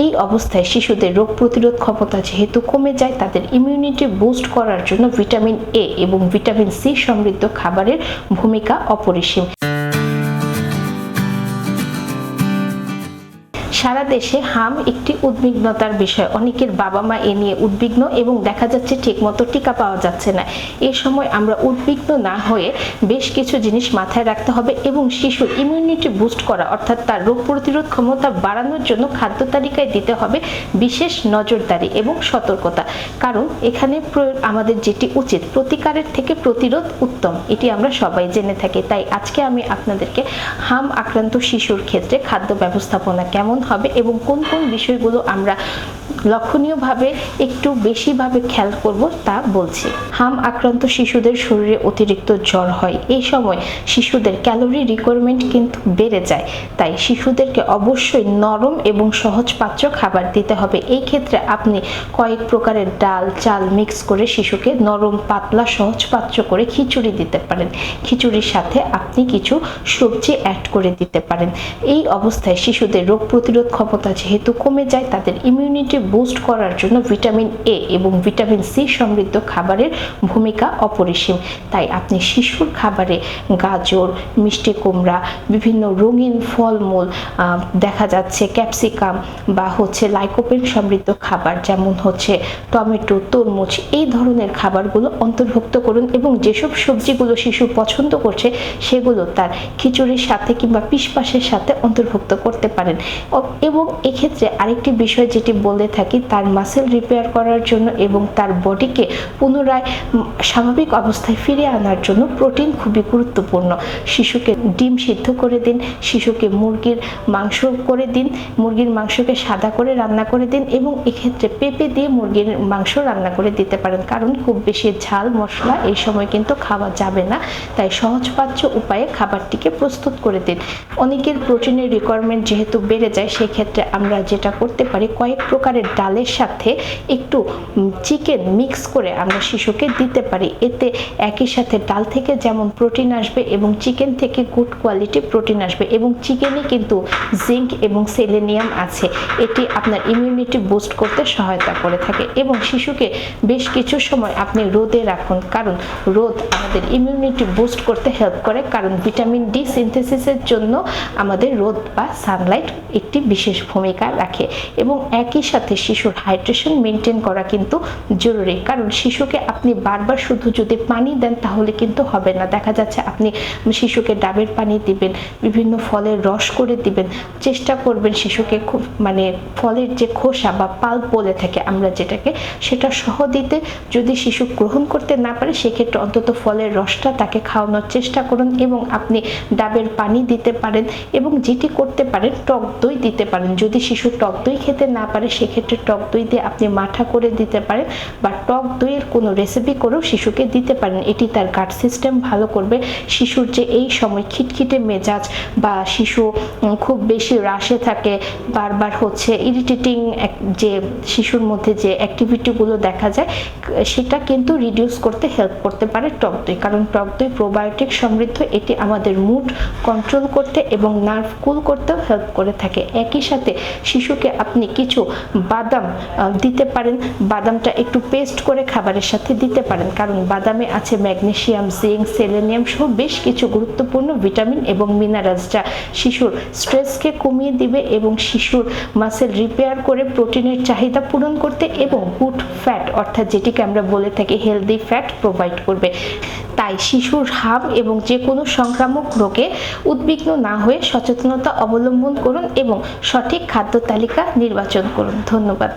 এই অবস্থায় শিশুদের রোগ প্রতিরোধ ক্ষমতা যেহেতু কমে যায়, তাদের ইমিউনিটি বুস্ট করার জন্য ভিটামিন এ এবং ভিটামিন সি সমৃদ্ধ খাবারের ভূমিকা অপরিসীম। সারা দেশে হাম একটি উদ্বিগ্নতার বিষয়। অনেকের বাবা মা এ নিয়ে উদ্বিগ্ন এবং দেখা যাচ্ছে ঠিকমতো টিকা পাওয়া যাচ্ছে না। এই সময় আমরা উদ্বিগ্ন না হয়ে বেশ কিছু জিনিস মাথায় রাখতে হবে এবং শিশুর ইমিউনিটি বুস্ট করা অর্থাৎ তার রোগ প্রতিরোধ ক্ষমতা বাড়ানোর জন্য খাদ্য তালিকায় দিতে হবে বিশেষ নজরদারি এবং সতর্কতা। কারণ এখানে আমাদের যেটি উচিত, প্রতিকারের থেকে প্রতিরোধ উত্তম, এটি আমরা সবাই জেনে থাকি। তাই আজকে আমি আপনাদেরকে হাম আক্রান্ত শিশুর ক্ষেত্রে খাদ্য ব্যবস্থাপনা কেমন হবে এবং কোন কোন বিষয়গুলো আমরা লক্ষণীয়ভাবে একটু বেশিভাবে খেয়াল করব তা বলছি। হাম আক্রান্ত শিশুদের শরীরে অতিরিক্ত জ্বর হয়। এই সময় শিশুদের ক্যালোরি রিকোয়ারমেন্ট কিন্তু বেড়ে যায়। তাই শিশুদেরকে অবশ্যই নরম এবং সহজপাচ্য খাবার দিতে হবে। এই ক্ষেত্রে আপনি কয়েক প্রকারের ডাল চাল মিক্স করে শিশুকে নরম পাতলা সহজপাচ্য করে খিচুড়ি দিতে পারেন। খিচুড়ির সাথে আপনি কিছু সবজি অ্যাড করে দিতে পারেন। এই অবস্থায় শিশুদের রোগ প্রতিরোধ ক্ষমতা যেহেতু কমে যায়, তাদের ইমিউনিটি বুস্ট করার জন্য ভিটামিন এ এবং ভিটামিন সি সমৃদ্ধ খাবারের ভূমিকা অপরিসীম। তাই আপনি শিশুর খাবারে গাজর, মিষ্টি কুমড়া, বিভিন্ন রঙিন ফলমূল, দেখা যাচ্ছে ক্যাপসিকাম বা লাইকোপেন সমৃদ্ধ খাবার যেমন টমেটো, তরমুজ, এই ধরনের খাবারগুলো অন্তর্ভুক্ত করুন এবং যেসব সবজিগুলো শিশু পছন্দ করছে সেগুলো তার খিচুড়ির সাথে কিংবা পিশপাশের সাথে অন্তর্ভুক্ত করতে পারেন। এবং এক্ষেত্রে আরেকটি বিষয় যেটি বলে থাকি, তার মাসেল রিপেয়ার করার জন্য এবং তার বডিকে পুনরায় স্বাভাবিক অবস্থায় ফিরিয়ে আনার জন্য প্রোটিন খুবই গুরুত্বপূর্ণ। শিশুকে ডিম সিদ্ধ করে দিন, শিশুকে মুরগির মাংস করে দিন, মুরগির মাংসকে সাদা করে রান্না করে দিন এবং এক্ষেত্রে পেঁপে দিয়ে মুরগির মাংস রান্না করে দিতে পারেন। কারণ খুব বেশি ঝাল মশলা এই সময় কিন্তু খাওয়া যাবে না। তাই সহজপাচ্য উপায়ে খাবারটিকে প্রস্তুত করে দিন। অনেকের প্রোটিনের রিকোয়ারমেন্ট যেহেতু বেড়ে যায়, সেক্ষেত্রে আমরা যেটা করতে পারি, কয়েক প্রকারের ডালের সাথে একটু চিকেন মিক্স করে আমরা শিশুকে দিতে পারি। এতে একই সাথে ডাল থেকে যেমন প্রোটিন আসবে এবং চিকেন থেকে গুড কোয়ালিটি প্রোটিন আসবে এবং চিকেনে কিন্তু জিঙ্ক এবং সেলেনিয়াম আছে। এটি আপনার ইমিউনিটি বুস্ট করতে সহায়তা করে থাকে এবং শিশুকে বেশ কিছু সময় আপনি রোদে রাখুন, কারণ রোদ আমাদের ইমিউনিটি বুস্ট করতে হেল্প করে। কারণ ভিটামিন ডি সিনথেসিসের জন্য আমাদের রোদ বা সানলাইট একটি বিশেষ ভূমিকা রাখে এবং একই সাথে শিশুর হাইড্রেশন মেনটেন করা কিন্তু জরুরি। কারণ শিশুকে আপনি বারবার শুধু যদি পানি দেন তাহলে কিন্তু হবে না। দেখা যাচ্ছে আপনি শিশুকে ডাবের পানি দিবেন, বিভিন্ন ফলের রস করে দিবেন, চেষ্টা করবেন শিশুকে খুব ফলের যে খোসা বা পাল্প বলে থাকে আমরা যেটাকে, সেটা সহ দিতে। যদি শিশু গ্রহণ করতে না পারে সেক্ষেত্রে অন্তত ফলের রসটা তাকে খাওয়ানোর চেষ্টা করুন এবং আপনি ডাবের পানি দিতে পারেন এবং যেটি করতে পারেন টক দই দিতে পারেন। যদি শিশু টক দই খেতে না পারে সেক্ষেত্রে টক দই দিয়ে আপনি মাঠা করে দিতে পারেন বা টক দইয়ের কোনো রেসিপি করেও শিশুকে দিতে পারেন। এটি তার গাট সিস্টেম ভালো করবে। শিশুর যে এই সময় খিটখিটে মেজাজ বা শিশু খুব বেশি রাশে থাকে, বারবার ইরিটেটিং যে শিশুর মধ্যে যে অ্যাক্টিভিটিগুলো দেখা যায়, সেটা কিন্তু রিডিউস করতে হেল্প করতে পারে টক দই। কারণ টক দই প্রোবায়োটিক সমৃদ্ধ, এটি আমাদের মুড কন্ট্রোল করতে এবং নার্ভ কুল করতেও হেল্প করে থাকে। একই সাথে শিশুকে আপনি কিছু বাদাম দিতে পারেন, বাদামটা একটু পেস্ট করে খাবারের সাথে দিতে পারেন, কারণ বাদামে আছে ম্যাগনেসিয়াম, জিঙ্ক, সেলেনিয়াম সহ বেশ কিছু গুরুত্বপূর্ণ ভিটামিন এবং মিনারেলস, যা শিশুর স্ট্রেসকে কমিয়ে দিবে এবং শিশুর মাসেল রিপেয়ার করে প্রোটিনের চাহিদা পূরণ করতে এবং গুড ফ্যাট অর্থাৎ যেটিকে আমরা বলে থাকি হেলদি ফ্যাট প্রোভাইড করবে। তাই শিশুর হাম এবং যে কোনো সংক্রামক রোগে উদ্বিগ্ন না হয়ে সচেতনতা অবলম্বন করুন এবং সঠিক খাদ্য তালিকা নির্বাচন করুন। ধন্যবাদ।